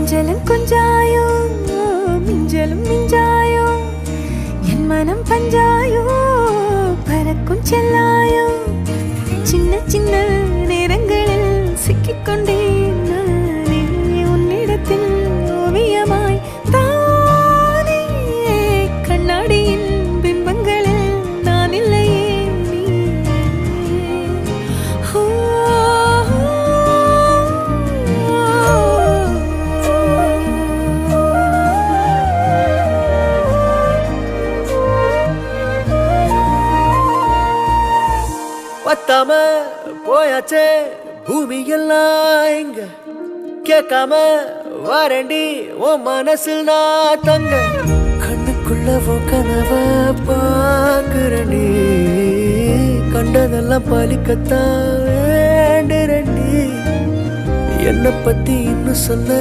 கொஞ்சலும் கொஞ்சாயோ மிஞ்சலும் மிஞ்சாயோ என் மனம் பஞ்சாயோ பறக்கும் செல்லாயோ சின்ன சின்ன நேரங்களில் சிக்கிக்கொண்டேன் நானே உன்னிடத்தில் ஓவியமாய் தானே கண்ணாடியின் பிம்பங்களில் நான் இல்லையே நீ பத்தாம போயாச்சே பூமி எல்லாம் இங்க கேட்காம வாரண்டி உன் மனசில் நான் தங்க கண்ணுக்குள்ள கனவ பாக்குறண்டி கண்டதெல்லாம் பலிக்கத்தான் வேண்டுறண்டி என்னை பத்தி இன்னும் சொல்ல